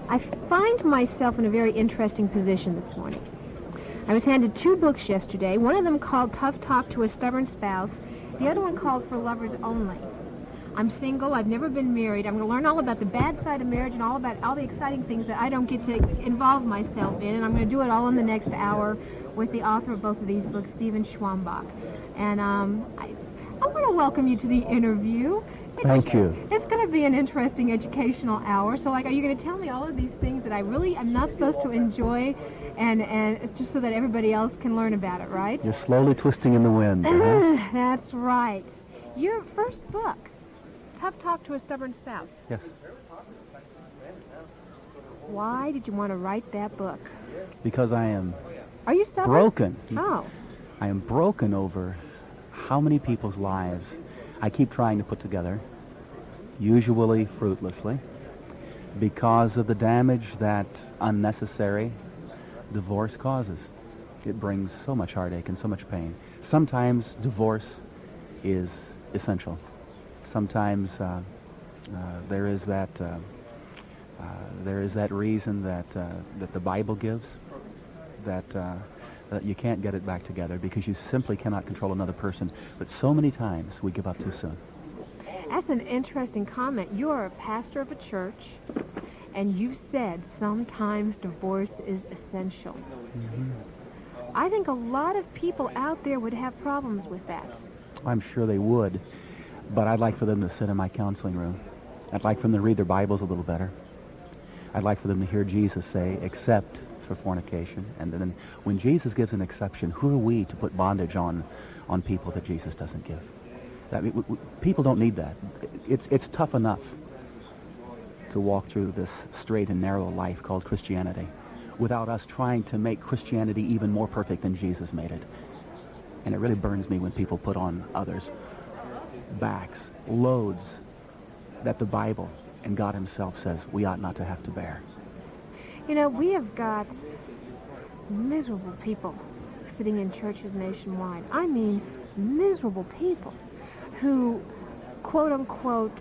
I find myself in a very interesting position this morning. I was handed 2 books yesterday, one of them called Tough Talk to a Stubborn Spouse, the other one called For Lovers Only. I'm single, I've never been married, I'm going to learn all about the bad side of marriage and all about all the exciting things that I don't get to involve myself in, and I'm going to do it all in the next hour with the author of both of these books, Stephen Schwambach. And I want to welcome you to the interview. Thank you. It's going to be an interesting educational hour. So, are you going to tell me all of these things that I really am not supposed to enjoy, and it's just so that everybody else can learn about it, right? You're slowly twisting in the wind. That's right. Your first book, Tough Talk to a Stubborn Spouse. Yes. Why did you want to write that book? Because I am Are you stubborn? broken. Oh. I am broken over how many people's lives I keep trying to put together, usually fruitlessly, because of the damage that unnecessary divorce causes. It brings so much heartache and so much pain. Sometimes divorce is essential. Sometimes there is that reason that the Bible gives that you can't get it back together because you simply cannot control another person. But so many times we give up too soon. That's an interesting comment. You're a pastor of a church, and you said sometimes divorce is essential. Mm-hmm. I think a lot of people out there would have problems with that. I'm sure they would, but I'd like for them to sit in my counseling room. I'd like for them to read their Bibles a little better. I'd like for them to hear Jesus say, except for fornication. And then when Jesus gives an exception, who are we to put bondage on people that Jesus doesn't give? People don't need that. It's tough enough to walk through this straight and narrow life called Christianity without us trying to make Christianity even more perfect than Jesus made it. And it really burns me when people put on others' backs loads that the Bible and God himself says we ought not to have to bear. You know, we have got miserable people sitting in churches nationwide. I mean, miserable people who, quote unquote,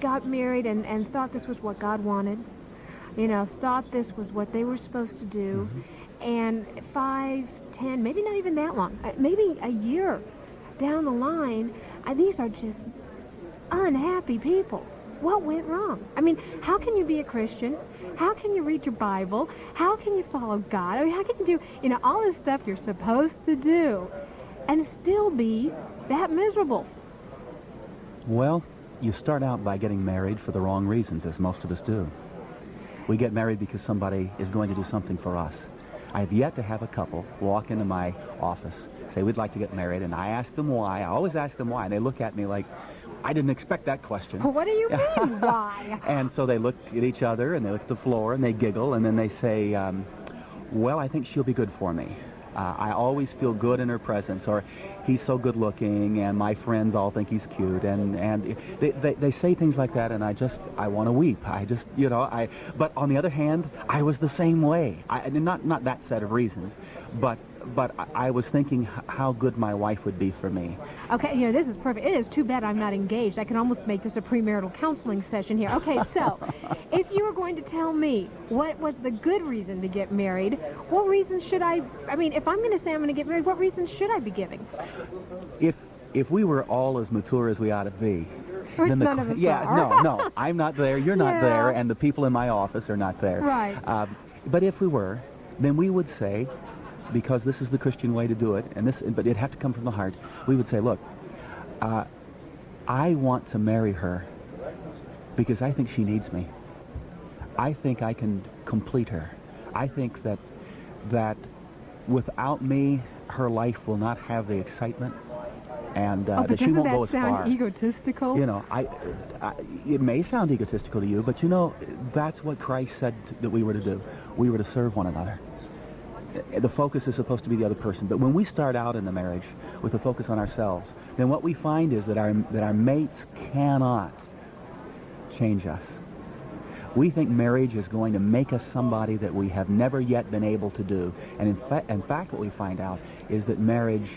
got married and thought this was what God wanted, thought this was what they were supposed to do, and 5, 10, maybe not even that long, maybe a year down the line, these are just unhappy people. What went wrong? I mean, how can you be a Christian? How can you read your Bible? How can you follow God? I mean, how can you do, all this stuff you're supposed to do and still be that miserable? Well, you start out by getting married for the wrong reasons, as most of us do. We get married because somebody is going to do something for us. I have yet to have a couple walk into my office, say, we'd like to get married, and I ask them why. I always ask them why, and they look at me like, I didn't expect that question. What do you mean, why? And so they look at each other, and they look at the floor, and they giggle, and then they say, well, I think she'll be good for me. I always feel good in her presence, or he's so good looking, and my friends all think he's cute, and they say things like that, and I want to weep. But on the other hand, I was the same way. Not that set of reasons, but I was thinking how good my wife would be for me. Okay, this is perfect. It is too bad I'm not engaged. I can almost make this a premarital counseling session here. Okay, so if you were going to tell me what was the good reason to get married, what reasons should if I'm going to say I'm going to get married, what reasons should I be giving? If we were all as mature as we ought to be, which none of us are. No, I'm not there, you're not there, and the people in my office are not there. Right. But if we were, then we would say, because this is the Christian way to do it, but it'd have to come from the heart, we would say, look, I want to marry her because I think she needs me. I think I can complete her. I think that without me, her life will not have the excitement, and that she won't go as far. Doesn't that sound egotistical? It may sound egotistical to you, but that's what Christ said that we were to do. We were to serve one another. The focus is supposed to be the other person. But when we start out in the marriage with a focus on ourselves, then what we find is that our mates cannot change us. We think marriage is going to make us somebody that we have never yet been able to do. And in fact, what we find out is that marriage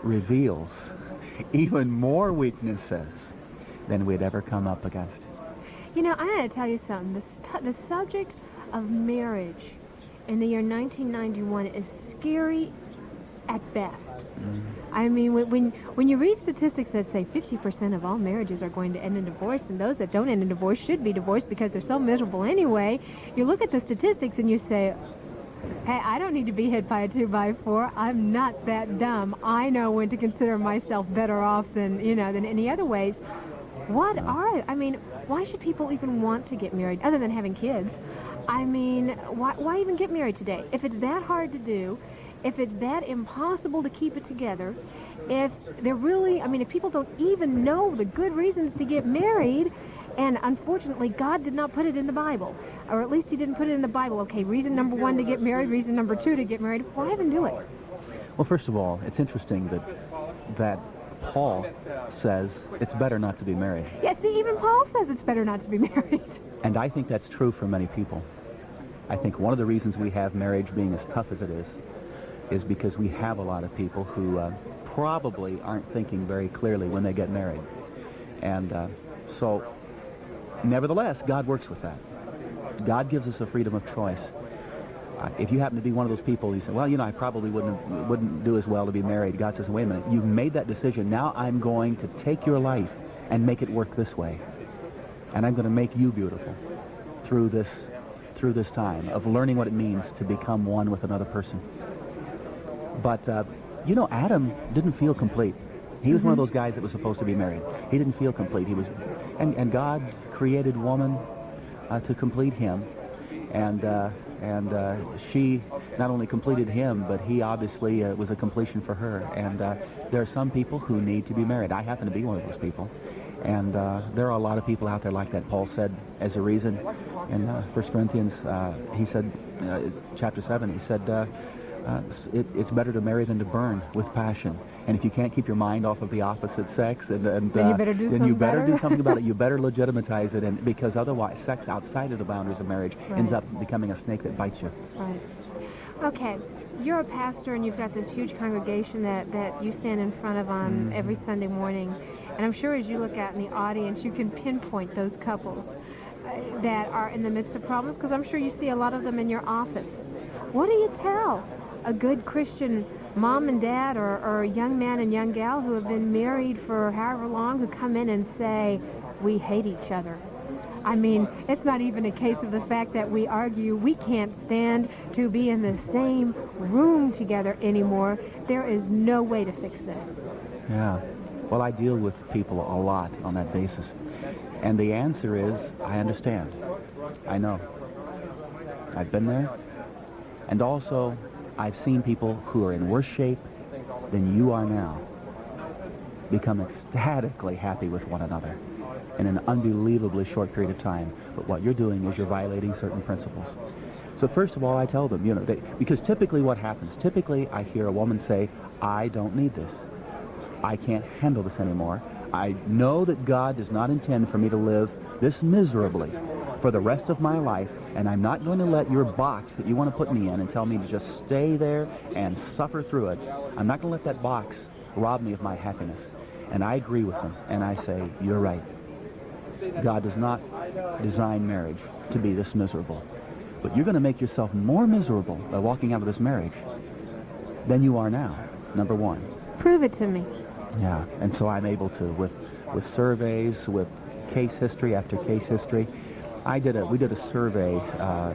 reveals even more weaknesses than we'd ever come up against. I got to tell you something. The subject of marriage in the year 1991 is scary at best. I mean, when you read statistics that say 50% of all marriages are going to end in divorce, and those that don't end in divorce should be divorced because they're so miserable anyway, you look at the statistics and you say, hey, I don't need to be hit by a 2x4. I'm not that dumb. I know when to consider myself better off than any other ways. I mean, why should people even want to get married other than having kids? I mean, why even get married today? If it's that hard to do, if it's that impossible to keep it together, if people don't even know the good reasons to get married, and unfortunately, God did not put it in the Bible, or at least he didn't put it in the Bible. Okay, reason number 1 to get married, reason number 2 to get married. Why even do it? Well, first of all, it's interesting that Paul says it's better not to be married. Yeah, see, even Paul says it's better not to be married. And I think that's true for many people. I think one of the reasons we have marriage being as tough as it is because we have a lot of people who probably aren't thinking very clearly when they get married. And so, nevertheless, God works with that. God gives us a freedom of choice. If you happen to be one of those people, you say, well, I probably wouldn't do as well to be married. God says, wait a minute, you've made that decision. Now I'm going to take your life and make it work this way. And I'm going to make you beautiful through this time of learning what it means to become one with another person. But, Adam didn't feel complete. He was one of those guys that was supposed to be married. He didn't feel complete. And God created woman to complete him. And she not only completed him, but he obviously was a completion for her. And there are some people who need to be married. I happen to be one of those people. And there are a lot of people out there like that. Paul said as a reason in 1 Corinthians, he said, chapter 7, he said, it's better to marry than to burn with passion. And if you can't keep your mind off of the opposite sex, then you better do something about it. You better legitimatize it, and because otherwise, sex outside of the boundaries of marriage ends up becoming a snake that bites you. Right. Okay. You're a pastor, and you've got this huge congregation that you stand in front of on every Sunday morning. And I'm sure as you look out in the audience, you can pinpoint those couples that are in the midst of problems, because I'm sure you see a lot of them in your office. What do you tell a good Christian mom and dad or a young man and young gal who have been married for however long, who come in and say, we hate each other? I mean, it's not even a case of the fact that we argue we can't stand to be in the same room together anymore. There is no way to fix this. Yeah. Well, I deal with people a lot on that basis. And the answer is, I understand. I know. I've been there. And also, I've seen people who are in worse shape than you are now become ecstatically happy with one another in an unbelievably short period of time. But what you're doing is you're violating certain principles. So first of all, I tell them, because typically what happens, I hear a woman say, I don't need this. I can't handle this anymore. I know that God does not intend for me to live this miserably for the rest of my life, and I'm not going to let your box that you want to put me in and tell me to just stay there and suffer through it. I'm not going to let that box rob me of my happiness. And I agree with them, and I say, you're right. God does not design marriage to be this miserable. But you're going to make yourself more miserable by walking out of this marriage than you are now, number one. Prove it to me. Yeah, and so I'm able to, with surveys, with case history after case history. We did a survey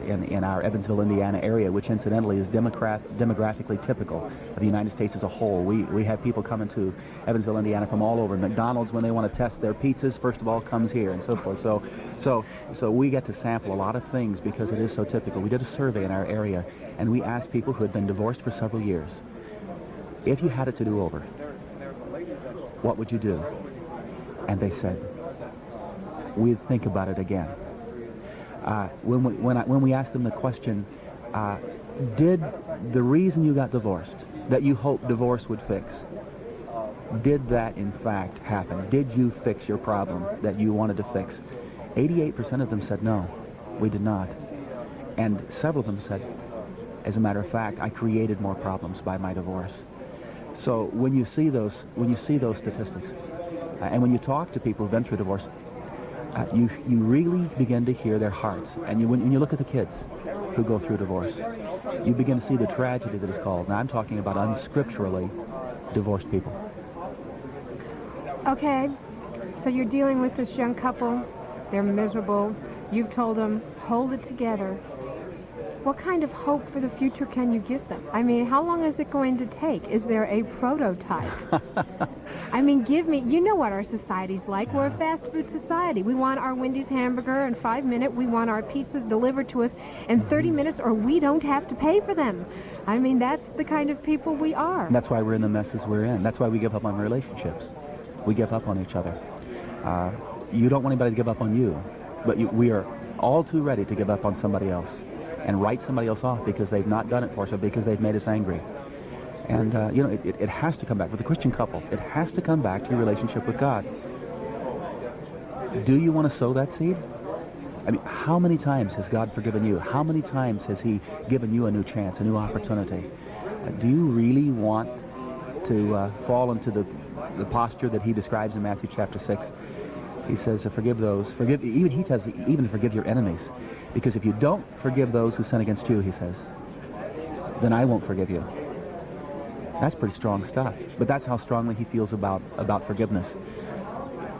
in our Evansville, Indiana area, which incidentally is demographically typical of the United States as a whole. We have people coming to Evansville, Indiana from all over. McDonald's, when they want to test their pizzas, first of all, comes here and so forth. So we get to sample a lot of things because it is so typical. We did a survey in our area, and we asked people who had been divorced for several years, if you had it to do over, what would you do? And they said, we'd think about it again. When we asked them the question, did the reason you got divorced, that you hoped divorce would fix, did that in fact happen? Did you fix your problem that you wanted to fix? 88% of them said no, we did not. And several of them said, as a matter of fact, I created more problems by my divorce. So when you see those statistics, and when you talk to people who've been through divorce, you really begin to hear their hearts. And when you look at the kids, who go through divorce. You begin to see the tragedy that is called. Now, I'm talking about unscripturally divorced people. Okay, so you're dealing with this young couple. They're miserable. You've told them, hold it together. What kind of hope for the future can you give them? I mean, how long is it going to take? Is there a prototype? I mean, give me, you know what our society's like. We're a fast food society. We want our Wendy's hamburger in 5 minutes. We want our pizzas delivered to us in 30 minutes, or we don't have to pay for them. I mean, that's the kind of people we are. And that's why we're in the messes we're in. That's why we give up on relationships. We give up on each other. You don't want anybody to give up on you, but we are all too ready to give up on somebody else and write somebody else off because they've not done it for us or because they've made us angry. And, it has to come back. With a Christian couple, it has to come back to your relationship with God. Do you want to sow that seed? I mean, how many times has God forgiven you? How many times has He given you a new chance, a new opportunity? Do you really want to fall into the posture that He describes in Matthew chapter 6? He says to forgive those, He says even to forgive your enemies. Because if you don't forgive those who sin against you, He says, then I won't forgive you. That's pretty strong stuff. But that's how strongly He feels about forgiveness.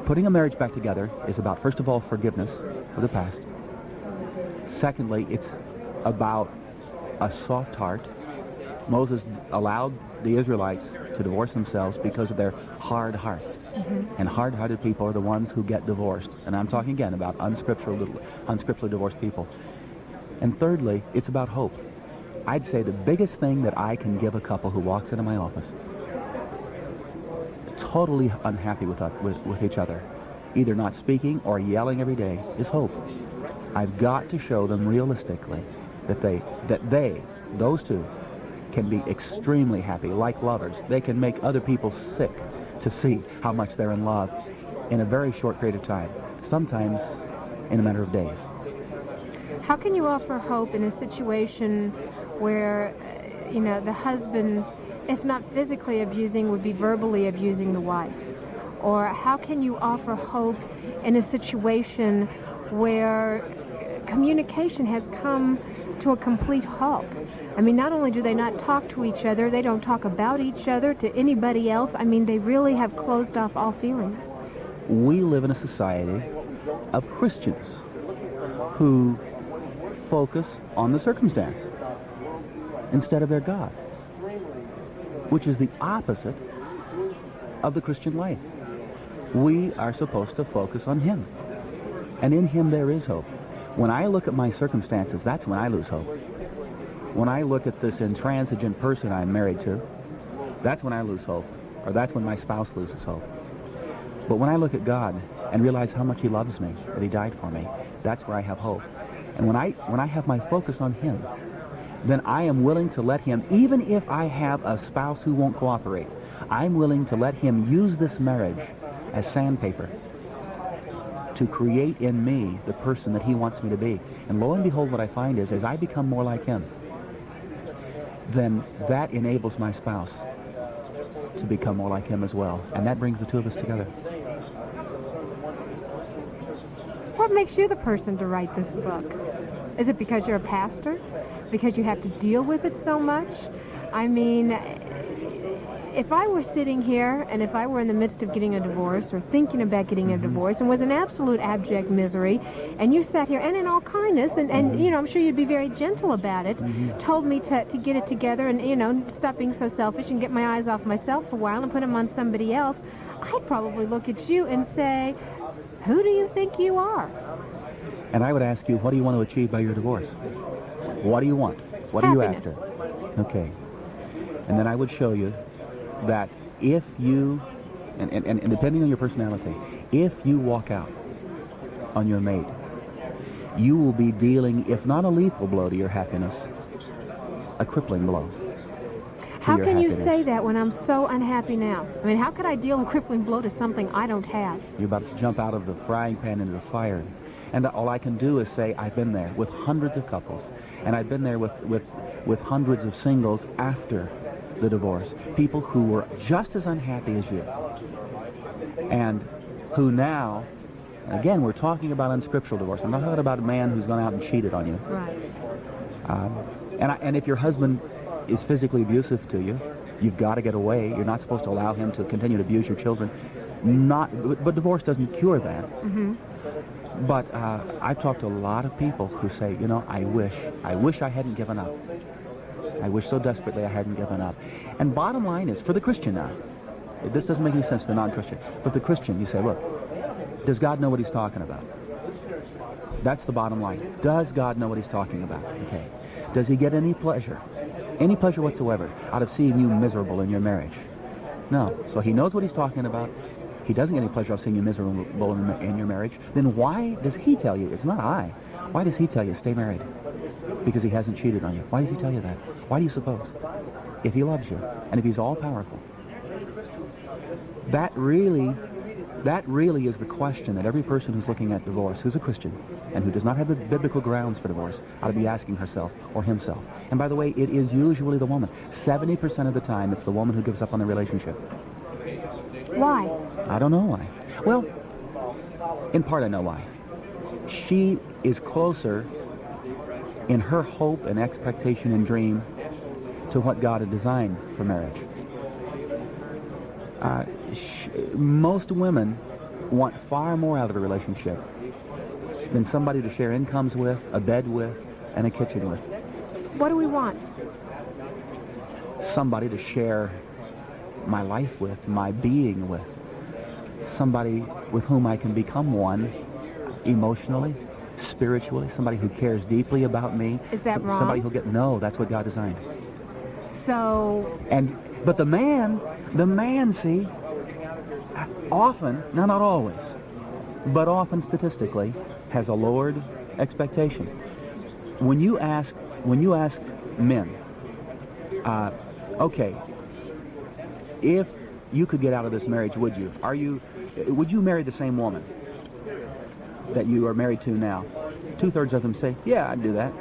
Putting a marriage back together is about, first of all, forgiveness for the past. Secondly, it's about a soft heart. Moses allowed the Israelites to divorce themselves because of their hard hearts. And hard-hearted people are the ones who get divorced. And I'm talking again about unscripturally divorced people. And thirdly, it's about hope. I'd say the biggest thing that I can give a couple who walks into my office, totally unhappy with each other, either not speaking or yelling every day, is hope. I've got to show them realistically that those two, can be extremely happy, like lovers. They can make other people sick to see how much they're in love in a very short period of time, sometimes in a matter of days. How can you offer hope in a situation where, the husband, if not physically abusing, would be verbally abusing the wife? Or how can you offer hope in a situation where communication has come to a complete halt? I mean, not only do they not talk to each other, they don't talk about each other to anybody else. I mean, they really have closed off all feelings. We live in a society of Christians who focus on the circumstance instead of their God, which is the opposite of the Christian life. We are supposed to focus on Him, and in Him there is hope. When I look at my circumstances, that's when I lose hope. When I look at this intransigent person I'm married to, that's when I lose hope, or that's when my spouse loses hope. But when I look at God and realize how much He loves me, that He died for me, that's where I have hope. And when I have my focus on Him, then I am willing to let Him, even if I have a spouse who won't cooperate, I'm willing to let Him use this marriage as sandpaper to create in me the person that He wants me to be. And lo and behold, what I find is, as I become more like Him, then that enables my spouse to become more like Him as well. And that brings the two of us together. What makes you the person to write this book? Is it because you're a pastor? Because you have to deal with it so much? I mean, if I were sitting here and if I were in the midst of getting a divorce or thinking about getting a divorce and was in absolute abject misery, and you sat here and in all kindness and I'm sure you'd be very gentle about it, told me to get it together and stop being so selfish and get my eyes off myself for a while and put them on somebody else, I'd probably look at you and say, who do you think you are? And I would ask you, what do you want to achieve by your divorce? What do you want? What are you after? Okay. And then I would show you that if you, and depending on your personality, if you walk out on your mate, you will be dealing, if not a lethal blow to your happiness, a crippling blow. How can you say that when I'm so unhappy now? I mean, how could I deal a crippling blow to something I don't have? You're about to jump out of the frying pan into the fire. And all I can do is say, I've been there with hundreds of couples. And I've been there with hundreds of singles after the divorce. People who were just as unhappy as you. And who now, again, we're talking about unscriptural divorce. I'm not talking about a man who's gone out and cheated on you. Right. And if your husband is physically abusive to you, you've got to get away. You're not supposed to allow him to continue to abuse your children. But divorce doesn't cure that. Mm-hmm. But I've talked to a lot of people who say, I wish I hadn't given up. I wish so desperately I hadn't given up. And bottom line is, for the Christian now, this doesn't make any sense to the non-Christian, but the Christian, you say, look, does God know what he's talking about? That's the bottom line. Does God know what he's talking about? Okay. Does he get any pleasure whatsoever, out of seeing you miserable in your marriage? No. So he knows what he's talking about. He doesn't get any pleasure out of seeing you miserable in your marriage. Then why does he tell you? It's not I. Why does he tell you stay married? Because he hasn't cheated on you. Why does he tell you that? Why do you suppose? If he loves you, and if he's all-powerful. That really is the question that every person who's looking at divorce, who's a Christian, and who does not have the biblical grounds for divorce, ought to be asking herself or himself. And by the way, it is usually the woman. 70% of the time, it's the woman who gives up on the relationship. Why? I don't know why. Well, in part I know why. She is closer in her hope and expectation and dream to what God had designed for marriage. Most women want far more out of a relationship than somebody to share incomes with, a bed with, and a kitchen with. What do we want? Somebody to share my life with, my being with. Somebody with whom I can become one emotionally, spiritually, somebody who cares deeply about me. Is that wrong? Somebody who'll no, that's what God designed. So... But the man, see, often, now not always, but often statistically, has a lowered expectation. When you ask men, okay, if you could get out of this marriage, would you? Would you marry the same woman that you are married to now? 2/3 of them say, yeah, I'd do that.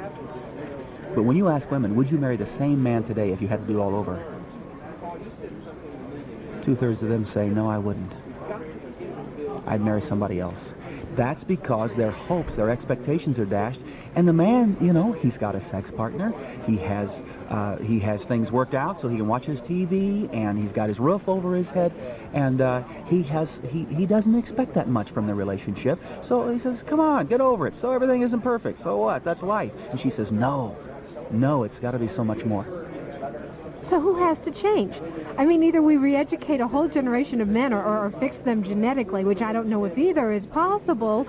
But when you ask women, would you marry the same man today if you had to do it all over? 2/3 of them say, no, I wouldn't. I'd marry somebody else. That's because their hopes, their expectations are dashed. And the man, he's got a sex partner. He has things worked out so he can watch his TV, and he's got his roof over his head, and he doesn't expect that much from the relationship. So he says, come on, get over it. So everything isn't perfect. So what? That's life. And she says, no, it's got to be so much more. So who has to change? I mean, either we re-educate a whole generation of men or fix them genetically, which I don't know if either is possible,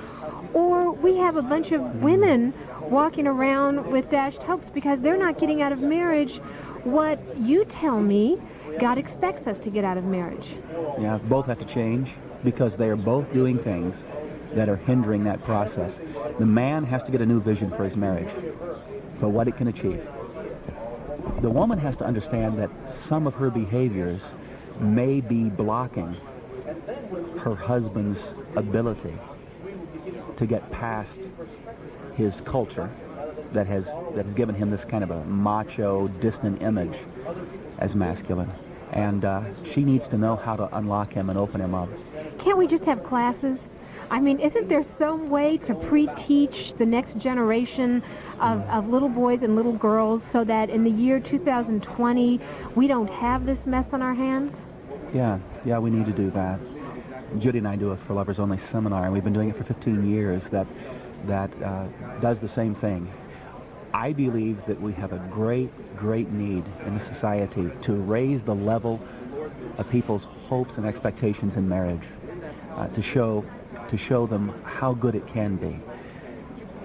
or we have a bunch of women walking around with dashed hopes because they're not getting out of marriage what you tell me God expects us to get out of marriage. Yeah, both have to change because they are both doing things that are hindering that process. The man has to get a new vision for his marriage, for what it can achieve. The woman has to understand that some of her behaviors may be blocking her husband's ability to get past his culture that has given him this kind of a macho, distant image as masculine. And she needs to know how to unlock him and open him up. Can't we just have classes? I mean, isn't there some way to pre-teach the next generation of little boys and little girls so that in the year 2020 we don't have this mess on our hands? Yeah, we need to do that. Judy and I do a For Lovers Only seminar, and we've been doing it for 15 years that does the same thing. I believe that we have a great need in the society to raise the level of people's hopes and expectations in marriage, to show them how good it can be.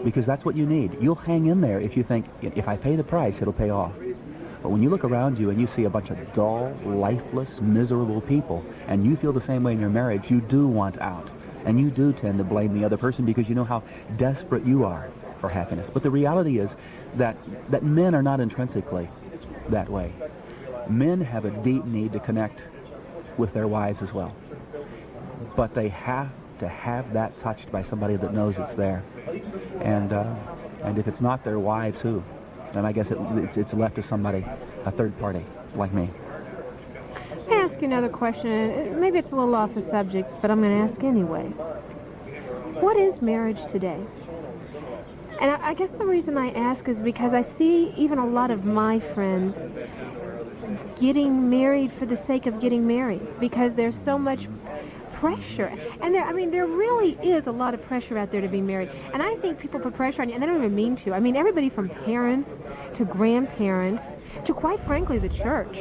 Because that's what you need. You'll hang in there if you think, if I pay the price, it'll pay off. But when you look around you and you see a bunch of dull, lifeless, miserable people, and you feel the same way in your marriage, you do want out. And you do tend to blame the other person because you know how desperate you are for happiness. But the reality is that men are not intrinsically that way. Men have a deep need to connect with their wives as well. But they have to have that touched by somebody that knows it's there. And if it's not their wives, who? Then I guess it's left to somebody, a third party, like me. Let me ask you another question. Maybe it's a little off the subject, but I'm going to ask anyway. What is marriage today? And I guess the reason I ask is because I see even a lot of my friends getting married for the sake of getting married because there's so much pressure. And there really is a lot of pressure out there to be married. And I think people put pressure on you, and they don't even mean to. I mean, everybody from parents to grandparents to, quite frankly, the church.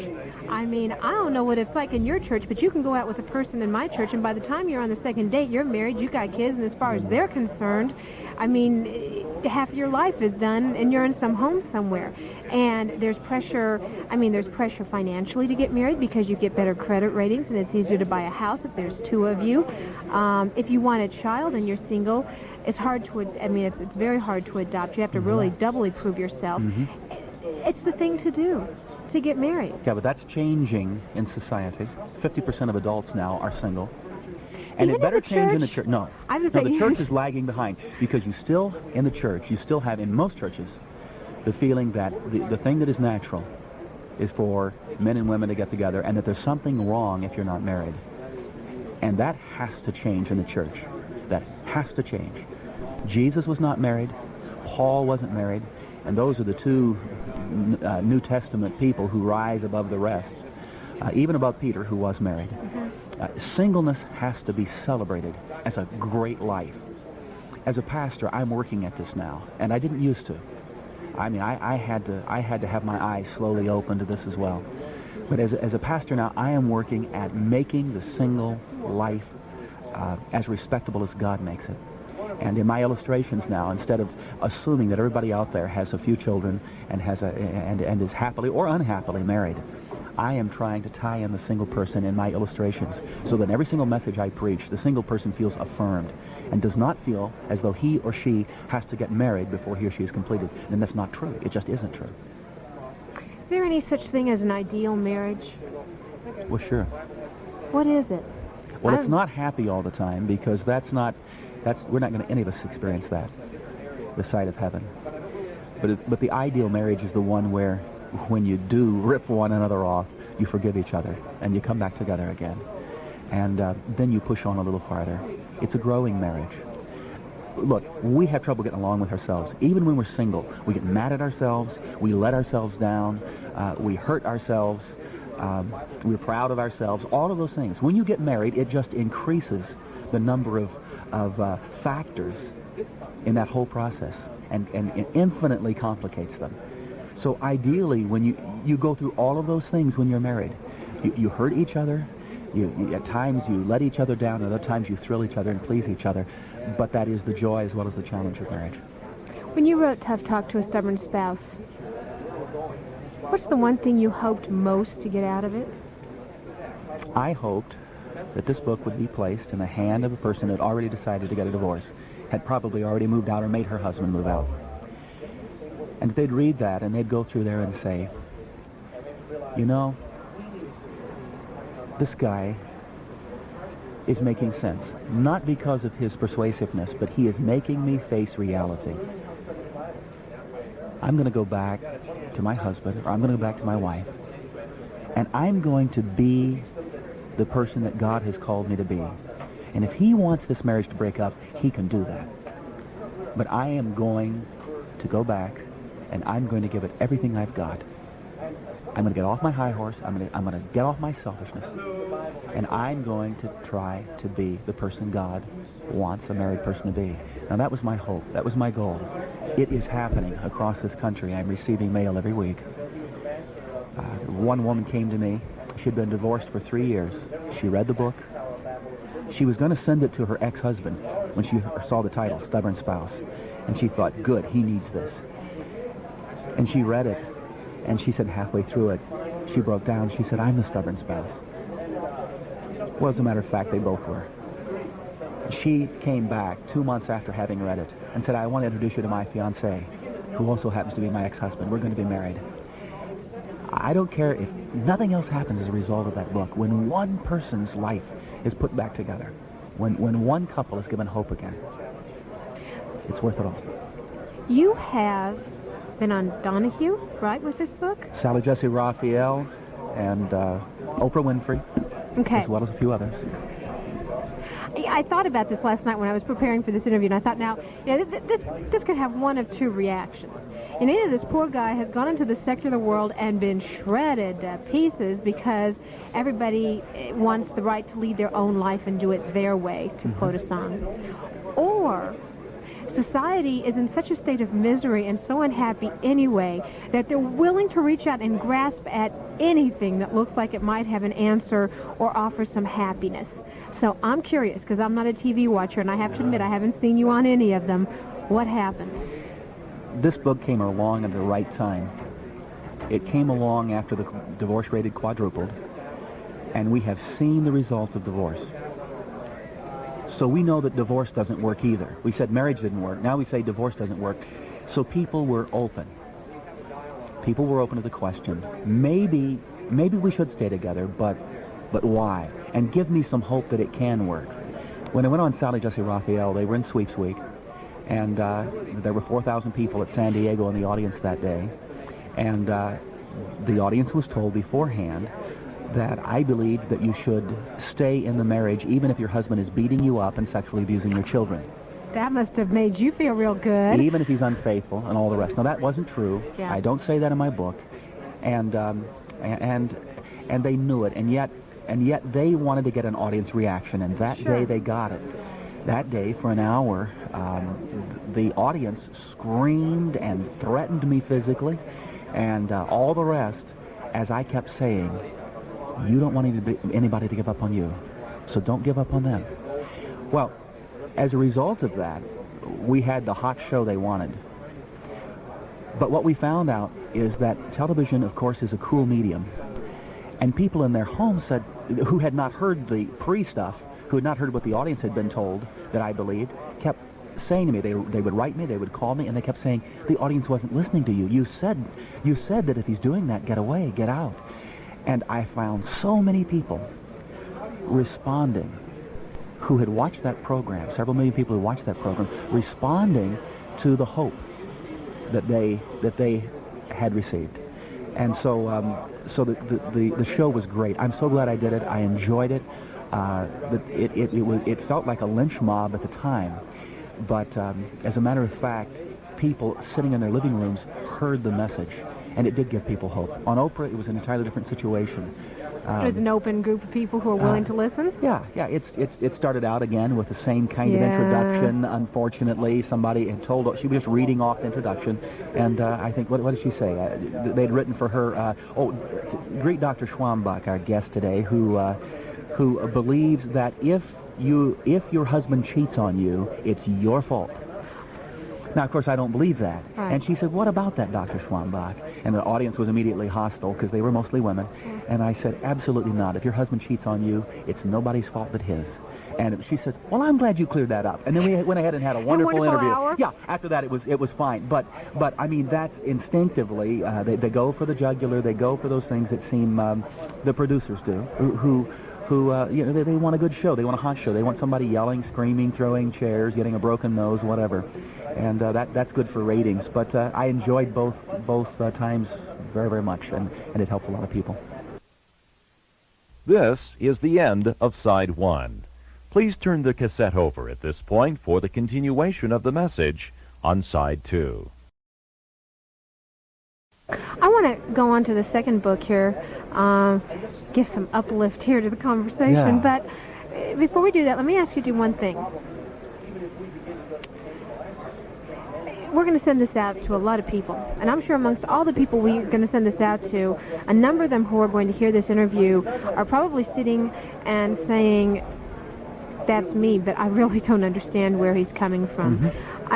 I mean, I don't know what it's like in your church, but you can go out with a person in my church, and by the time you're on the second date, you're married, you got kids, and as far as they're concerned, I mean, half your life is done, and you're in some home somewhere. And there's pressure, there's pressure financially to get married because you get better credit ratings, and it's easier to buy a house if there's two of you. If you want a child and you're single, it's hard to, it's very hard to adopt. You have to really doubly prove yourself. It's the thing to do, to get married. Yeah, but that's changing in society. 50% of adults now are single. And Even it better in the change in the church? church. No, the church is lagging behind because you still, in the church, you still have, in most churches, the feeling that the thing that is natural is for men and women to get together and that there's something wrong if you're not married. And that has to change in the church. That has to change. Jesus was not married. Paul wasn't married. And those are the two New Testament people who rise above the rest, even above Peter, who was married. Singleness has to be celebrated as a great life. As a pastor, I'm working at this now, and I didn't used to. I had to have my eyes slowly open to this as well. But as a pastor now, I am working at making the single life as respectable as God makes it. And in my illustrations now, instead of assuming that everybody out there has a few children and and is happily or unhappily married, I am trying to tie in the single person in my illustrations so that in every single message I preach, the single person feels affirmed and does not feel as though he or she has to get married before he or she is completed. And that's not true. It just isn't true. Is there any such thing as an ideal marriage? Well, sure. What is it? Well, it's not happy all the time because we're not going to any of us experience that, the sight of heaven. But the ideal marriage is the one where when you do rip one another off, you forgive each other and you come back together again. And then you push on a little farther. It's a growing marriage. Look, we have trouble getting along with ourselves. Even when we're single, we get mad at ourselves, we let ourselves down, we hurt ourselves, we're proud of ourselves, all of those things. When you get married, it just increases the number of factors in that whole process and it infinitely complicates them. So ideally, when you go through all of those things when you're married, you hurt each other, you at times you let each other down, and other times you thrill each other and please each other, but that is the joy as well as the challenge of marriage. When you wrote Tough Talk to a Stubborn Spouse, what's the one thing you hoped most to get out of it? I hoped that this book would be placed in the hand of a person who had already decided to get a divorce, had probably already moved out or made her husband move out. And they'd read that and they'd go through there and say, you know, this guy is making sense. Not because of his persuasiveness, but he is making me face reality. I'm going to go back to my husband, or I'm going to go back to my wife, and I'm going to be the person that God has called me to be. And if he wants this marriage to break up, he can do that. But I am going to go back, and I'm going to give it everything I've got. I'm going to get off my high horse. I'm going to get off my selfishness, and I'm going to try to be the person God wants a married person to be. Now, that was my hope. That was my goal. It is happening across this country. I'm receiving mail every week. One woman came to me. She'd been divorced for 3 years. She read the book. She was going to send it to her ex-husband when she saw the title, Stubborn Spouse. And she thought, good, he needs this. And she read it. And she said halfway through it, she broke down. She said, I'm the stubborn spouse. Well, as a matter of fact, they both were. She came back 2 months after having read it and said, I want to introduce you to my fiancé, who also happens to be my ex-husband. We're going to be married. I don't care if nothing else happens as a result of that book. When one person's life is put back together, when one couple is given hope again, it's worth it all. You have been on Donahue, right, with this book? Sally Jesse Raphael and Oprah Winfrey, Okay. as well as a few others. I thought about this last night when I was preparing for this interview, and I thought, now, this could have one of two reactions. And either this poor guy has gone into the sector of the world and been shredded to pieces because everybody wants the right to lead their own life and do it their way, to quote a song. Or society is in such a state of misery and so unhappy anyway that they're willing to reach out and grasp at anything that looks like it might have an answer or offer some happiness. So I'm curious, because I'm not a TV watcher, and I have to admit I haven't seen you on any of them. What happened? This book came along at the right time. It came along after the divorce rate had quadrupled, and we have seen the results of divorce. So we know that divorce doesn't work either. We said marriage didn't work. Now we say divorce doesn't work. So people were open. People were open to the question, maybe we should stay together, but why? And give me some hope that it can work. When I went on Sally Jesse Raphael, they were in Sweeps Week, and there were 4,000 people at San Diego in the audience that day. And the audience was told beforehand that I believed that you should stay in the marriage even if your husband is beating you up and sexually abusing your children. That must have made you feel real good. Even if he's unfaithful and all the rest. Now, that wasn't true. Yeah. I don't say that in my book. And they knew it, and yet they wanted to get an audience reaction, and that day they got it. That day, for an hour, the audience screamed and threatened me physically, and all the rest, as I kept saying, you don't want anybody to give up on you, so don't give up on them. Well, as a result of that, we had the hot show they wanted. But what we found out is that television, of course, is a cool medium. And people in their homes said, who had not heard the pre-stuff, who had not heard what the audience had been told, that I believed, kept saying to me, they would write me, they would call me, and they kept saying, the audience wasn't listening to you. You said that if he's doing that, get away, get out. And I found so many people responding who had watched that program, several million people who watched that program, responding to the hope that they had received. And so the show was great. I'm so glad I did it. I enjoyed it. It felt like a lynch mob at the time, but as a matter of fact, people sitting in their living rooms heard the message, and it did give people hope. On Oprah, it was an entirely different situation. It was an open group of people who were willing to listen? Yeah. It started out again with the same kind of introduction. Unfortunately, somebody had told her, she was just reading off the introduction, and I think, what did she say? They'd written for her, greet Dr. Schwambach, our guest today, who believes that if your husband cheats on you, it's your fault. Now, of course, I don't believe that. Right. And she said, what about that, Dr. Schwambach? And the audience was immediately hostile because they were mostly women. And I said, absolutely not. If your husband cheats on you, it's nobody's fault but his. And she said, well, I'm glad you cleared that up. And then we went ahead and had a wonderful interview. Hour. Yeah, after that it was fine. But I mean, that's instinctively, they go for the jugular, they go for those things that seem, the producers do, who they want a good show, they want a hot show, they want somebody yelling, screaming, throwing chairs, getting a broken nose, whatever. And that's good for ratings. But I enjoyed both times very, very much, and it helped a lot of people. This is the end of Side 1. Please turn the cassette over at this point for the continuation of the message on Side 2. I want to go on to the second book here, give some uplift here to the conversation. Yeah. But before we do that, let me ask you to do one thing. We're going to send this out to a lot of people, and I'm sure amongst all the people we're going to send this out to, a number of them who are going to hear this interview are probably sitting and saying, that's me, but I really don't understand where he's coming from. Mm-hmm.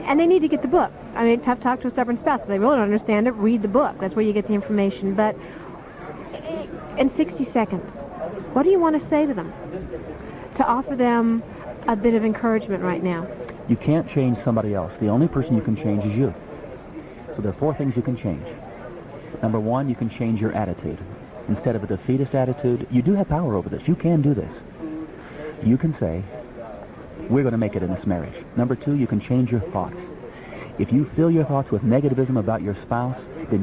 And they need to get the book. I mean, have talked to a stubborn spouse. If they really don't understand it, read the book. That's where you get the information. But in 60 seconds, what do you want to say to them to offer them a bit of encouragement right now? You can't change somebody else. The only person you can change is you. So there are 4 things you can change. Number 1, you can change your attitude. Instead of a defeatist attitude, you do have power over this. You can do this. You can say, we're going to make it in this marriage. Number 2, you can change your thoughts. If you fill your thoughts with negativism about your spouse, then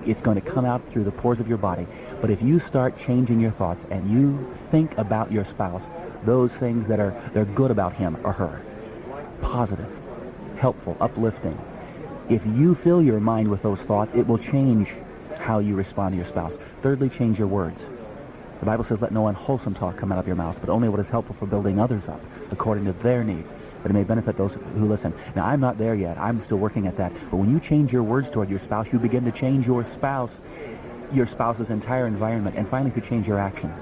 it's going to come out through the pores of your body. But if you start changing your thoughts and you think about your spouse those things that they're good about him or her. Positive, helpful, uplifting. If you fill your mind with those thoughts, it will change how you respond to your spouse. Thirdly, change your words. The Bible says, let no unwholesome talk come out of your mouth, but only what is helpful for building others up, according to their needs, that it may benefit those who listen. Now, I'm not there yet. I'm still working at that. But when you change your words toward your spouse, you begin to change your spouse's entire environment, and finally, you change your actions.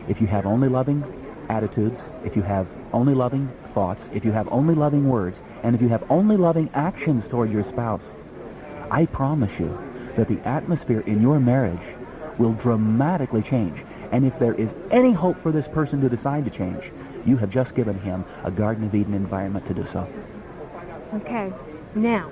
If you have only loving attitudes, if you have only loving thoughts, if you have only loving words, and if you have only loving actions toward your spouse, I promise you that the atmosphere in your marriage will dramatically change. And if there is any hope for this person to decide to change, you have just given him a Garden of Eden environment to do so. Okay, now,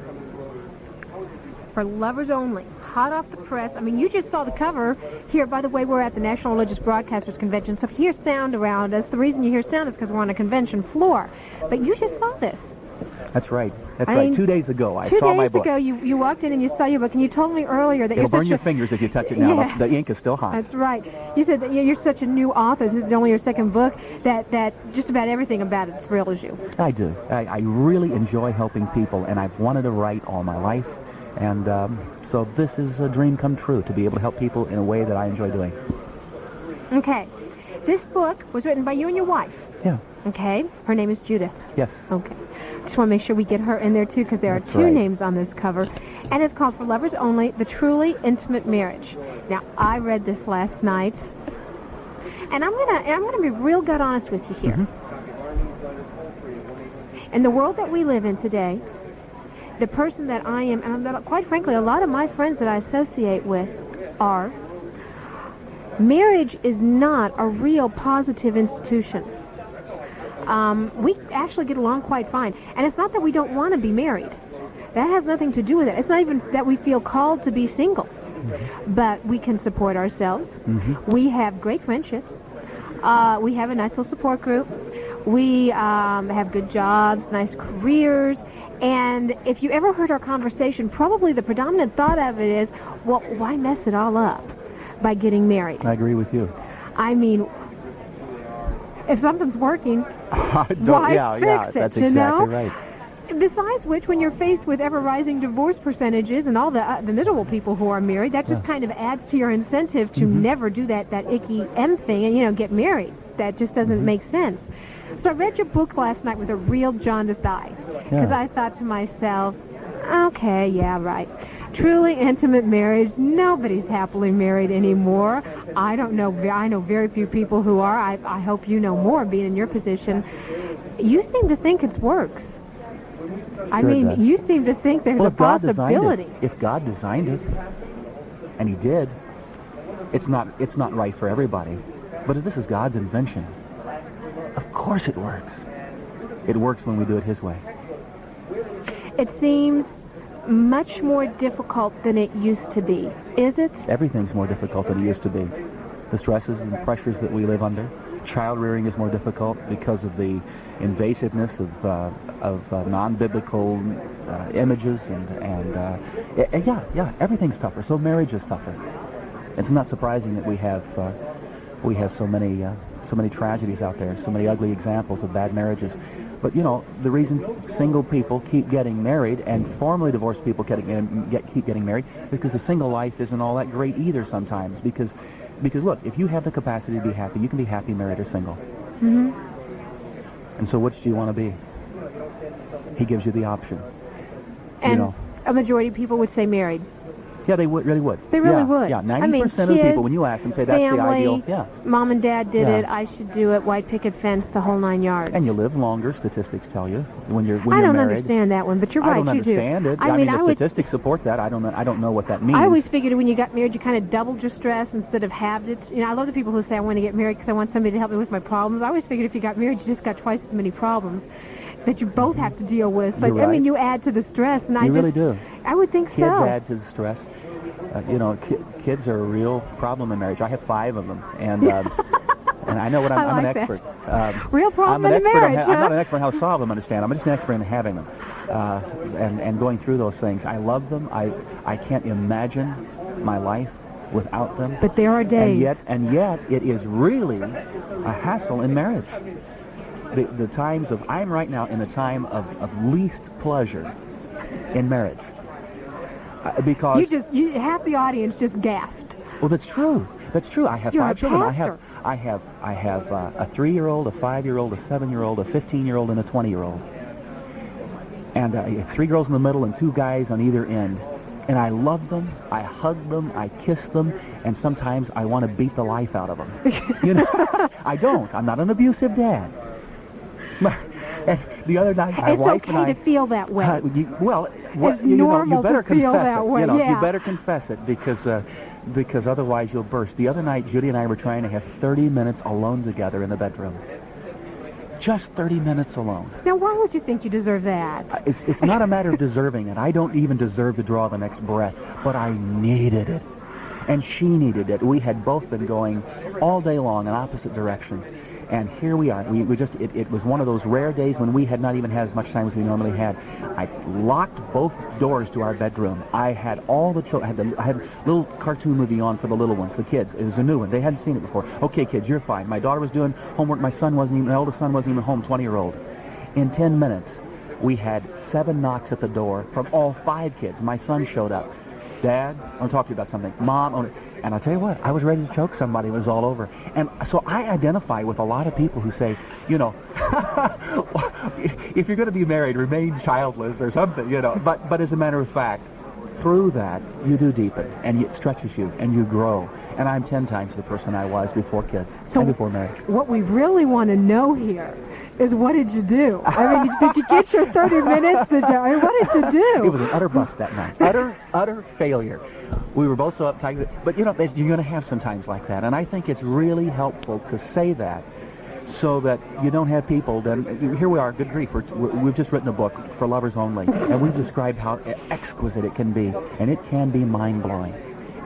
for lovers only, hot off the press. I mean, you just saw the cover here. By the way, we're at the National Religious Broadcasters Convention, so if you hear sound around us, the reason you hear sound is because we're on a convention floor. But you just saw this. That's right. That's right. 2 days ago, I saw my book. 2 days ago, you walked in and you saw your book, and you told me earlier that It'll burn your fingers if you touch it now. Yes. The ink is still hot. That's right. You said that you're such a new author. This is only your second book. That just about everything about it thrills you. I do. I really enjoy helping people, and I've wanted to write all my life. And so this is a dream come true, to be able to help people in a way that I enjoy doing. Okay. This book was written by you and your wife. Yeah. Okay. Her name is Judith. Yes. Okay. Just want to make sure we get her in there, too, because there are That's two right. names on this cover. And it's called For Lovers Only, The Truly Intimate Marriage. Now, I read this last night, and I'm gonna be real gut honest with you here. In the world that we live in today, the person that I am, and quite frankly, a lot of my friends that I associate with are, marriage is not a real positive institution. We actually get along quite fine. And it's not that we don't want to be married. That has nothing to do with it. It's not even that we feel called to be single. But we can support ourselves. We have great friendships. We have a nice little support group. We have good jobs, nice careers. And if you ever heard our conversation, probably the predominant thought of it is, well, why mess it all up by getting married? I agree with you. I mean, if something's working, why fix it, that's you know? exactly right. Besides which, when you're faced with ever-rising divorce percentages and all the miserable people who are married, that just kind of adds to your incentive to never do that icky M thing and, you know, get married. That just doesn't make sense. So I read your book last night with a real jaundiced eye, because I thought to myself, okay, yeah, right. Truly intimate marriage, nobody's happily married anymore. I know very few people who are. I hope you know more, being in your position. You seem to think it works. I mean, you seem to think there's a possibility. If God designed it, and He did, it's not right for everybody. But if this is God's invention, of course it works. It works when we do it His way. It seems much more difficult than it used to be, is it? Everything's more difficult than it used to be. The stresses and the pressures that we live under. Child rearing is more difficult because of the invasiveness of non-biblical images and everything's tougher. So marriage is tougher. It's not surprising that we have so many tragedies out there, so many ugly examples of bad marriages. But, you know, the reason single people keep getting married and formerly divorced people keep getting married is because the single life isn't all that great either sometimes. Because look, if you have the capacity to be happy, you can be happy married or single. And so which do you want to be? He gives you the option. And you know. A majority of people would say married. Yeah, they really would. They really would. Yeah, 90% of the people, when you ask them, say that's family, the ideal. Yeah. Mom and Dad did it. I should do it. White picket fence, the whole 9 yards. And you live longer, statistics tell you, when you're I married. don't understand that one, but you're right, you do. I don't understand it. I mean, the statistics support that. I don't know what that means. I always figured when you got married, you kind of doubled your stress instead of halved it. You know, I love the people who say, I want to get married because I want somebody to help me with my problems. I always figured if you got married, you just got twice as many problems that you both have to deal with. But, right. I mean, you add to the stress. And you really do. I would think Kids so. add to the stress. You know, kids are a real problem in marriage. I have 5 of them, and and I know what I'm an expert. Real problem in marriage, I'm not an expert on how to solve them, understand. I'm just an expert in having them and going through those things. I love them. I can't imagine my life without them. But there are days. And yet, it is really a hassle in marriage. The times of, I'm right now in a time of least pleasure in marriage. Because half the audience just gasped. Well, that's true. That's true. I have You're 5 a children. pastor. I have a 3-year-old, a 5-year-old, a 7-year-old, a 15-year-old, and a 20-year-old. And 3 girls in the middle and 2 guys on either end. And I love them, I hug them, I kiss them, and sometimes I want to beat the life out of them. You know, I don't. I'm not an abusive dad. And the other night, my wife and I... It's okay to feel that way. You better to feel confess that it. way, You better confess it because otherwise you'll burst. The other night, Judy and I were trying to have 30 minutes alone together in the bedroom. Just 30 minutes alone. Now, why would you think you deserve that? It's not a matter of deserving it. I don't even deserve to draw the next breath, but I needed it. And she needed it. We had both been going all day long in opposite directions. And here we are. It was one of those rare days when we had not even had as much time as we normally had. I locked both doors to our bedroom. I had all the children. I had a little cartoon movie on for the little ones, the kids. It was a new one. They hadn't seen it before. Okay, kids, you're fine. My daughter was doing homework. My eldest son wasn't even home, 20-year-old. In 10 minutes, we had 7 knocks at the door from all 5 kids. My son showed up. Dad, I want to talk to you about something. Mom, and I'll tell you what, I was ready to choke somebody. It was all over. And so I identify with a lot of people who say, you know, if you're going to be married, remain childless or something, you know. But as a matter of fact, through that, you do deepen, and it stretches you, and you grow. And I'm 10 times the person I was before kids and before marriage. What we really want to know here is, what did you do? I mean, did you get your 30 minutes? What did you do? It was an utter bust that night. Utter failure. We were both so uptight. But, you know, you're going to have some times like that. And I think it's really helpful to say that so that you don't have people then. Here we are, good grief. We've just written a book for lovers only. And we've described how exquisite it can be. And it can be mind-blowing.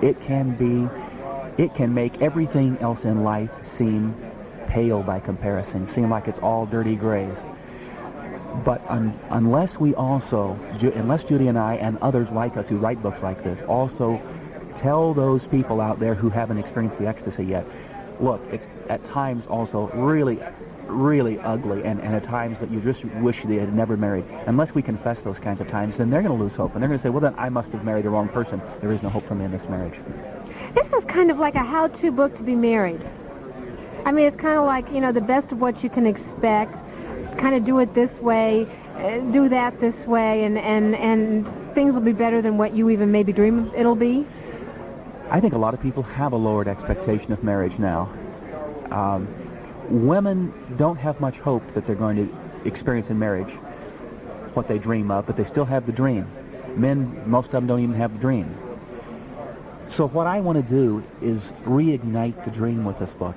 It can make everything else in life seem pale by comparison, seem like it's all dirty grays. But unless Judy and I and others like us who write books like this also tell those people out there who haven't experienced the ecstasy yet, look, it's at times also really, really ugly, and at times that you just wish they had never married. Unless we confess those kinds of times, then they're going to lose hope, and they're going to say, well, then I must have married the wrong person. There is no hope for me in this marriage. This is kind of like a how-to book to be married. I mean, it's kind of like, you know, the best of what you can expect, kind of do it this way, do that this way, and things will be better than what you even maybe dream it'll be. I think a lot of people have a lowered expectation of marriage now. Women don't have much hope that they're going to experience in marriage what they dream of, but they still have the dream. Men, most of them don't even have the dream. So what I want to do is reignite the dream with this book,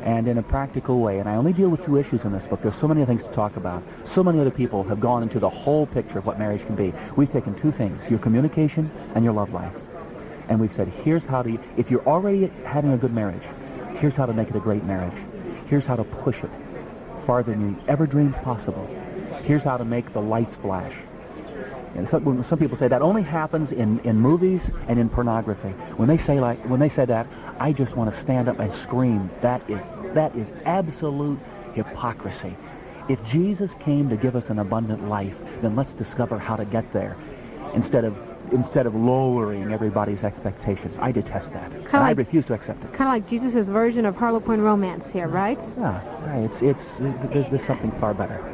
and in a practical way. And I only deal with 2 issues in this book. There's so many things to talk about. So many other people have gone into the whole picture of what marriage can be. We've taken 2 things, your communication and your love life. And we've said, here's how to, if you're already having a good marriage, here's how to make it a great marriage. Here's how to push it farther than you ever dreamed possible. Here's how to make the lights flash. And some people say that only happens in movies and in pornography. When they say that, I just want to stand up and scream. That is absolute hypocrisy. If Jesus came to give us an abundant life, then let's discover how to get there, instead of lowering everybody's expectations. I detest that. I refuse to accept it. Kind of like Jesus' version of Harlequin romance here, right? Yeah, there's something far better.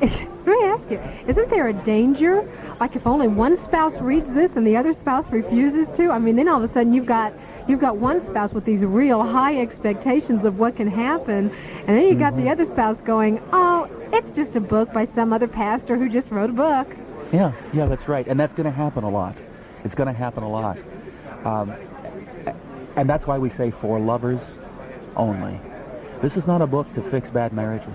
Let me ask you, isn't there a danger, like if only one spouse reads this and the other spouse refuses to? I mean, then all of a sudden you've got one spouse with these real high expectations of what can happen, and then you got the other spouse going, oh, it's just a book by some other pastor who just wrote a book. Yeah, that's right, and that's going to happen a lot. It's going to happen a lot. And that's why we say for lovers only. This is not a book to fix bad marriages.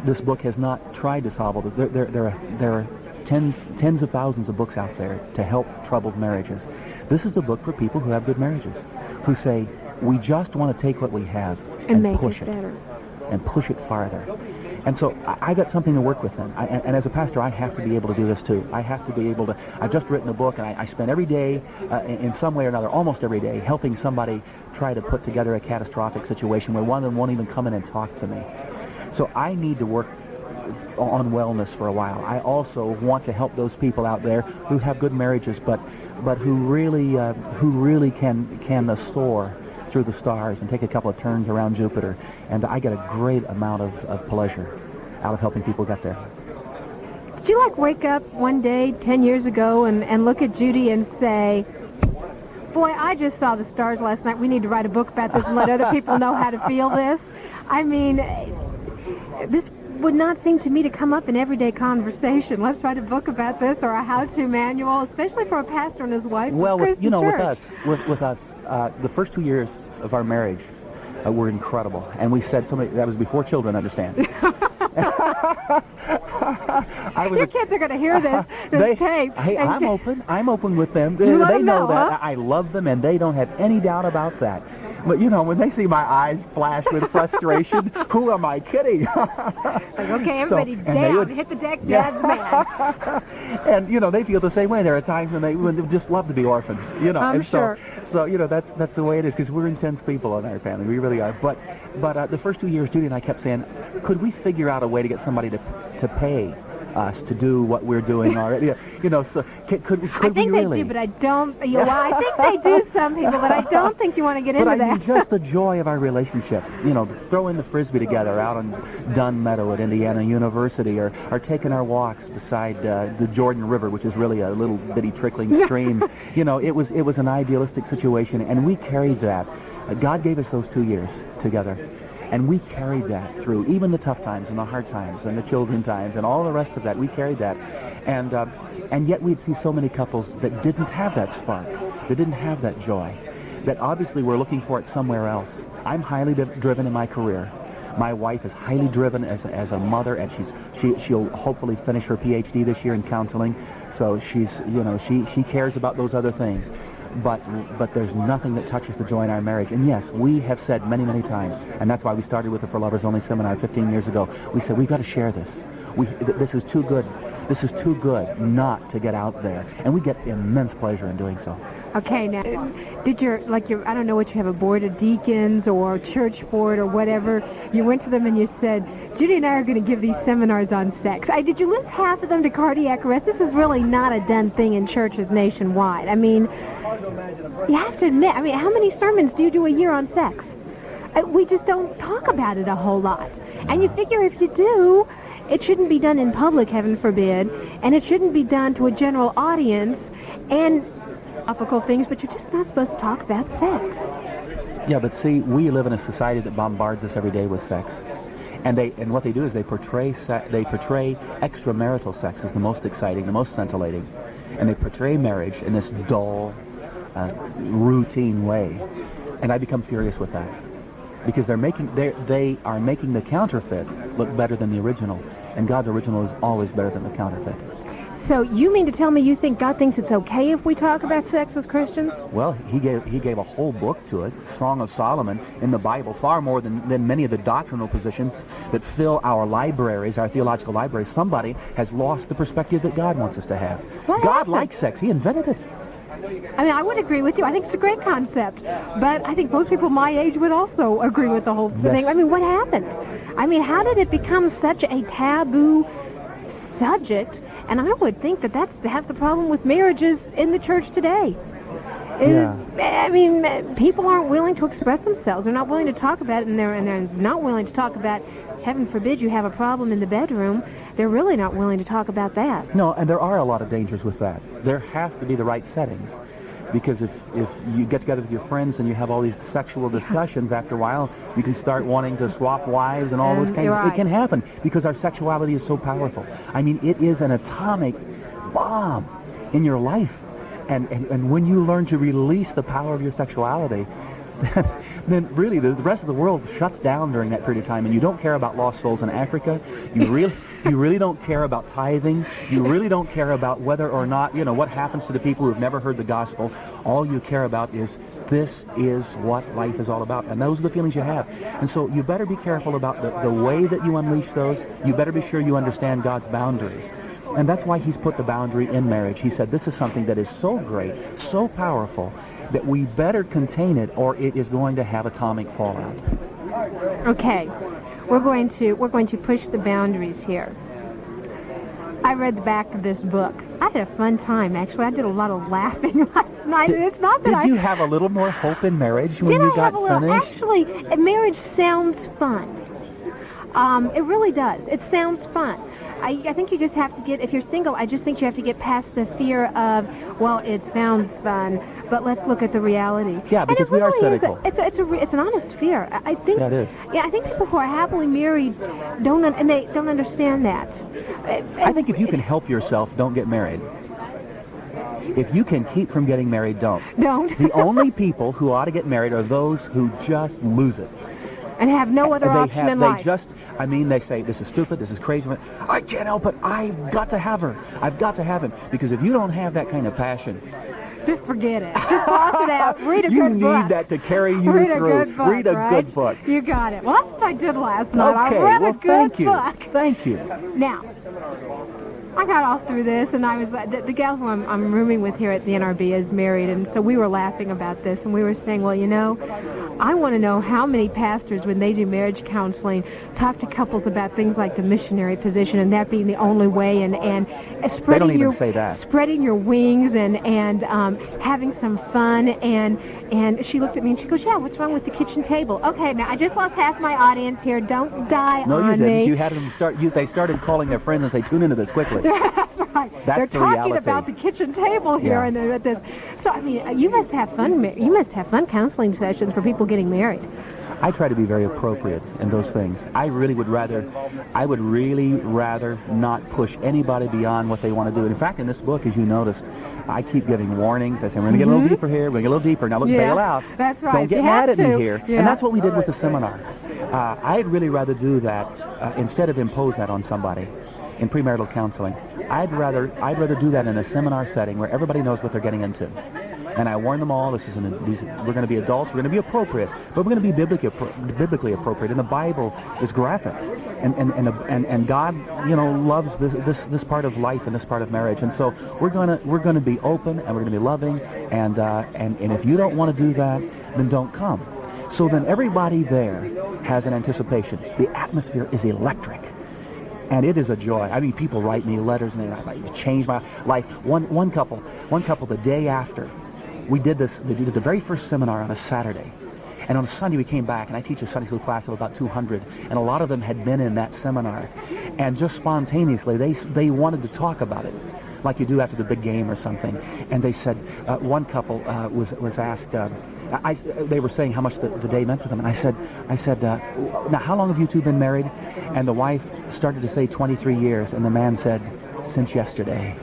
This book has not tried to solve all this. There are tens of thousands of books out there to help troubled marriages. This is a book for people who have good marriages, who say, we just want to take what we have and make push it better. And push it farther. And so I got something to work with then. And as a pastor, I have to be able to do this too. I have to be able to, I've just written a book, and I spend every day, in some way or another, almost every day, helping somebody try to put together a catastrophic situation where one of them won't even come in and talk to me. So I need to work on wellness for a while. I also want to help those people out there who have good marriages, but who really can soar through the stars and take a couple of turns around Jupiter. And I get a great amount of pleasure out of helping people get there. Did you wake up one day 10 years ago and look at Judy and say, boy, I just saw the stars last night. We need to write a book about this and let other people know how to feel this? I mean, this would not seem to me to come up in everyday conversation. Let's write a book about this, or a how-to manual, especially for a pastor and his wife. Well, with us, the first 2 years of our marriage were incredible, and we said that was before children, understand. Your kids are going to hear this tape. Hey, I'm open with them. You let them know that. huh? I love them, and they don't have any doubt about that. But, when they see my eyes flash with frustration, who am I kidding? Okay, everybody down. Hit the deck, Dad's man. And, they feel the same way. There are times when they just love to be orphans, I'm sure. So, that's the way it is, because we're intense people in our family. We really are. But the first 2 years, Judy and I kept saying, could we figure out a way to get somebody to pay us to do what we're doing already? So could we really? I think they do, but I don't. I think they do, some people, but I don't think you want to get into that. But I mean, just the joy of our relationship. Throwing the frisbee together out on Dunn Meadow at Indiana University, or taking our walks beside the Jordan River, which is really a little bitty trickling stream. It was an idealistic situation, and we carried that. God gave us those 2 years together. And we carried that through, even the tough times and the hard times and the children times and all the rest of that. We carried that. And yet we'd see so many couples that didn't have that spark, that didn't have that joy, that obviously were looking for it somewhere else. I'm highly driven in my career. My wife is highly driven as a mother, and she'll hopefully finish her PhD this year in counseling. So she cares about those other things. But there's nothing that touches the joy in our marriage. And yes, we have said many, many times, and that's why we started with the For Lovers Only seminar 15 years ago. We said, we've got to share this. This is too good. This is too good not to get out there. And we get immense pleasure in doing so. Okay, now, did I don't know what you have, a board of deacons or church board or whatever, you went to them and you said, Judy and I are going to give these seminars on sex. Did you list half of them to cardiac arrest? This is really not a done thing in churches nationwide. I mean, you have to admit, how many sermons do you do a year on sex? We just don't talk about it a whole lot. And you figure if you do, it shouldn't be done in public, heaven forbid, and it shouldn't be done to a general audience, and topical things, but you're just not supposed to talk about sex. Yeah, but see, we live in a society that bombards us every day with sex. And what they do is they portray extramarital sex as the most exciting, the most scintillating. And they portray marriage in this dull, routine way. And I become furious with that. Because they are making the counterfeit look better than the original. And God's original is always better than the counterfeit. So you mean to tell me you think God thinks it's okay if we talk about sex as Christians? Well, he gave a whole book to it, Song of Solomon, in the Bible, far more than many of the doctrinal positions that fill our libraries, our theological libraries. Somebody has lost the perspective that God wants us to have. God likes sex. He invented it. I would agree with you. I think it's a great concept. But I think most people my age would also agree with the whole thing. Yes. What happened? How did it become such a taboo subject? And I would think that that's half the problem with marriages in the church today. People aren't willing to express themselves. They're not willing to talk about it, and they're not willing to talk about, heaven forbid you have a problem in the bedroom. They're really not willing to talk about that. No, and there are a lot of dangers with that. There have to be the right settings. Because if you get together with your friends and you have all these sexual discussions, after a while, you can start wanting to swap wives and all those kinds of things. It can happen because our sexuality is so powerful. It is an atomic bomb in your life. And when you learn to release the power of your sexuality, then really the rest of the world shuts down during that period of time, and you don't care about lost souls in Africa. You really don't care about tithing. You really don't care about whether or not, what happens to the people who have never heard the gospel. All you care about is This is what life is all about, and those are the feelings you have. And so you better be careful about the way that you unleash those. You better be sure you understand God's boundaries. And that's why he's put the boundary in marriage. He said this is something that is so great, so powerful, that we better contain it, or it is going to have atomic fallout. Okay, we're going to push the boundaries here. I read the back of this book. I had a fun time, actually. I did a lot of laughing last night. And it's not that Did you have a little more hope in marriage when you got finished? Actually, marriage sounds fun. It really does. It sounds fun. I think you just have to get, if you're single, I just think you have to get past the fear of, well, it sounds fun, but let's look at the reality. Yeah, because we are cynical. It's an honest fear. I think. That is. Yeah, I think people who are happily married don't understand that. I think if you can help yourself, don't get married. If you can keep from getting married, don't. Don't. The only people who ought to get married are those who just lose it. And have no other option in life. They say, this is stupid, this is crazy. I can't help it. I've got to have her. I've got to have him. Because if you don't have that kind of passion, just forget it. Just toss it out. Read a good book. You need that to carry you through. Read a good book. You got it. Well, that's what I did last night. Okay, I read a good book. Thank you. Now, I got all through this, and I was the gal who I'm rooming with here at the NRB is married, and so we were laughing about this, and we were saying, well, you know, I want to know how many pastors, when they do marriage counseling, talk to couples about things like the missionary position and that being the only way, and spreading they don't even say that. Spreading your wings and having some fun, and she looked at me and she goes, yeah, what's wrong with the kitchen table? Okay, now I just lost half my audience here. Don't die on me. No, you didn't. You had them start. They started calling their friends and say, tune into this quickly. That's right. They're talking reality. about the kitchen table here, and they're at this. So I mean, you must have fun. You must have fun counseling sessions for people getting married. I try to be very appropriate in those things. I would really rather not push anybody beyond what they want to do. In fact, in this book, as you noticed, I keep giving warnings. I say, we're going to get a little deeper here, we're going to get a little deeper. Now let's bail out. That's right. Don't get mad at me here. Yeah. And that's what we did with the seminar. I'd really rather do that instead of impose that on somebody in premarital counseling. I'd rather do that in a seminar setting where everybody knows what they're getting into. And I warn them all, we're going to be adults, we're going to be appropriate, but we're going to be biblically appropriate. And the Bible is graphic. And God, loves this part of life and this part of marriage. And so we're going to be open, and we're going to be loving, and if you don't want to do that, then don't come. So then everybody there has an anticipation. The atmosphere is electric. And it is a joy. I mean, people write me letters, and they like, it changed my life. One couple, the day after, we did this. They did the very first seminar on a Saturday, and on a Sunday we came back, and I teach a Sunday school class of about 200, and a lot of them had been in that seminar, and just spontaneously they wanted to talk about it, like you do after the big game or something. And they said, one couple was asked. They were saying how much the day meant to them, and I said, now how long have you two been married? And the wife started to say 23 years, and the man said, since yesterday.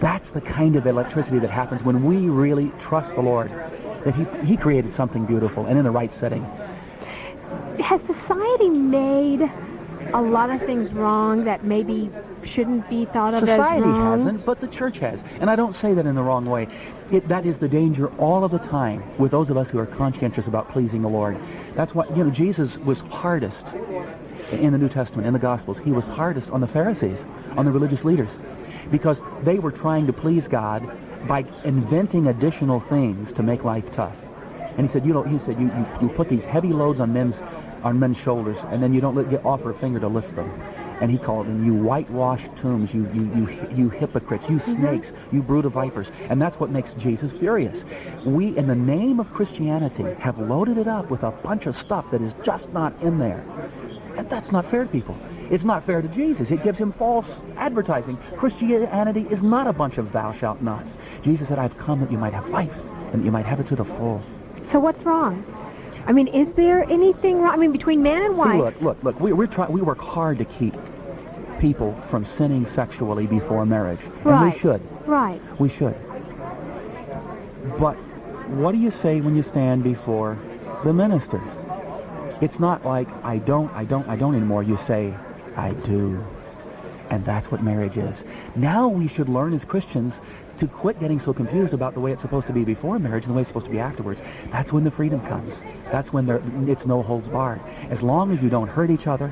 That's the kind of electricity that happens when we really trust the Lord, that He created something beautiful and in the right setting. Has society made a lot of things wrong that maybe shouldn't be thought of as wrong? Society hasn't, but the church has. And I don't say that in the wrong way. That is the danger all of the time with those of us who are conscientious about pleasing the Lord. That's why, Jesus was hardest in the New Testament, in the Gospels. He was hardest on the Pharisees, on the religious leaders, because they were trying to please God by inventing additional things to make life tough. And he said, you put these heavy loads on men's shoulders, and then you don't offer a finger to lift them. And he called them, you whitewashed tombs, you hypocrites, you snakes, you brood of vipers. And that's what makes Jesus furious. We, in the name of Christianity, have loaded it up with a bunch of stuff that is just not in there. And that's not fair to people. It's not fair to Jesus. It gives him false advertising. Christianity is not a bunch of thou shalt nots. Jesus said, I've come that you might have life, and that you might have it to the full. So what's wrong? I mean, is there anything wrong? I mean, between man and wife. See, look. We work hard to keep people from sinning sexually before marriage. Right. And we should. Right. We should. But what do you say when you stand before the ministers? It's not like, I don't anymore. You say, I do. And that's what marriage is. Now we should learn as Christians to quit getting so confused about the way it's supposed to be before marriage and the way it's supposed to be afterwards. That's when the freedom comes. That's when it's no holds barred. As long as you don't hurt each other,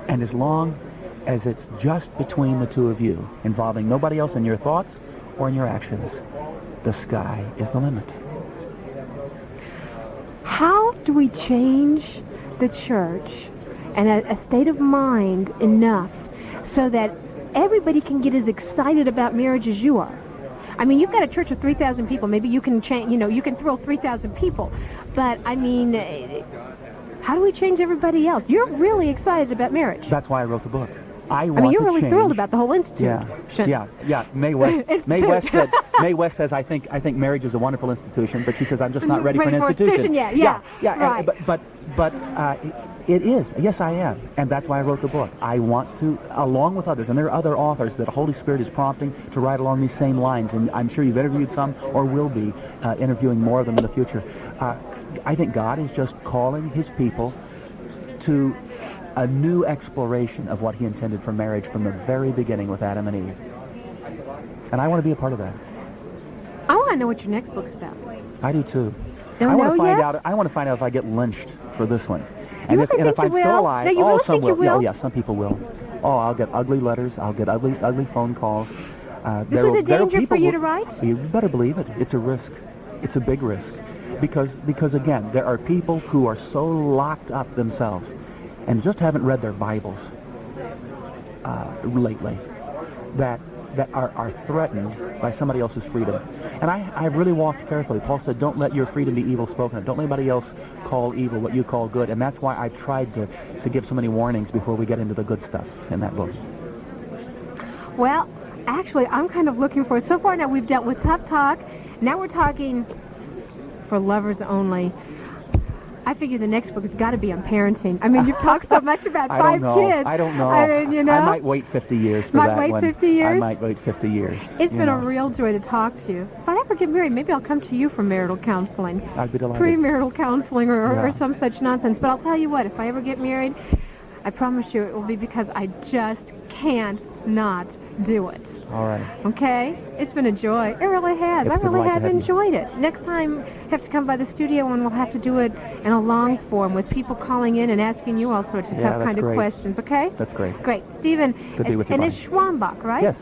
and as long as it's just between the two of you, involving nobody else in your thoughts or in your actions, the sky is the limit. How do we change the church and a state of mind enough so that everybody can get as excited about marriage as you are? I mean, you've got a church of 3,000 people. Maybe you can change, you can thrill 3,000 people. But, I mean, how do we change everybody else? You're really excited about marriage. That's why I wrote the book. I mean, you're really thrilled about the whole institution. Yeah. Mae West says, I think marriage is a wonderful institution, but she says, I'm just not ready for an institution. Yeah, right. But it is. Yes, I am. And that's why I wrote the book. I want to, along with others, and there are other authors that the Holy Spirit is prompting to write along these same lines, and I'm sure you've interviewed some or will be interviewing more of them in the future. I think God is just calling his people to a new exploration of what he intended for marriage from the very beginning with Adam and Eve. And I want to be a part of that. I want to know what your next book's about. I do too. I want to find out if I get lynched for this one. And if I'm still alive, some will. will. Oh, yeah, some people will. Oh, I'll get ugly letters. I'll get ugly phone calls. This was a danger for you to write? You better believe it. It's a risk. It's a big risk. Because again, there are people who are so locked up themselves and just haven't read their Bibles lately that are threatened by somebody else's freedom. And I've really walked carefully. Paul said, don't let your freedom be evil spoken of. Don't let anybody else call evil what you call good. And that's why I tried to give so many warnings before we get into the good stuff in that book. Well, actually, I'm kind of looking for, so far now we've dealt with tough talk. Now we're talking for lovers only. I figure the next book has got to be on parenting. I mean, you've talked so much about five kids. I don't know. I mean, I might wait 50 years for that one. Might wait 50 years? I might wait 50 years. It's been a real joy to talk to you. If I ever get married, maybe I'll come to you for marital counseling. I'd be delighted. Premarital counseling or some such nonsense. But I'll tell you what, if I ever get married, I promise you it will be because I just can't not do it. All right. Okay? It's been a joy. It really has. I really have enjoyed it. Next time, you have to come by the studio and we'll have to do it in a long form with people calling in and asking you all sorts of tough kind of questions, okay? That's great. Great. Stephen, Good to be with you, and it's Schwambach, right? Yes.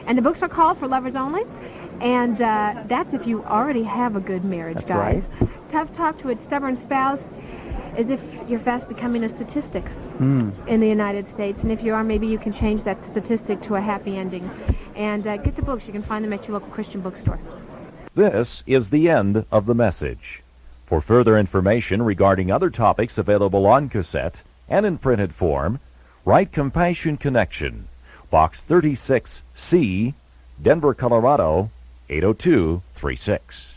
And the books are called For Lovers Only. And that's if you already have a good marriage, that's guys. Right. Tough Talk to a Stubborn Spouse is if you're fast becoming a statistic in the United States. And if you are, maybe you can change that statistic to a happy ending. And get the books. You can find them at your local Christian bookstore. This is the end of the message. For further information regarding other topics available on cassette and in printed form, write Compassion Connection, Box 36C, Denver, Colorado, 80236.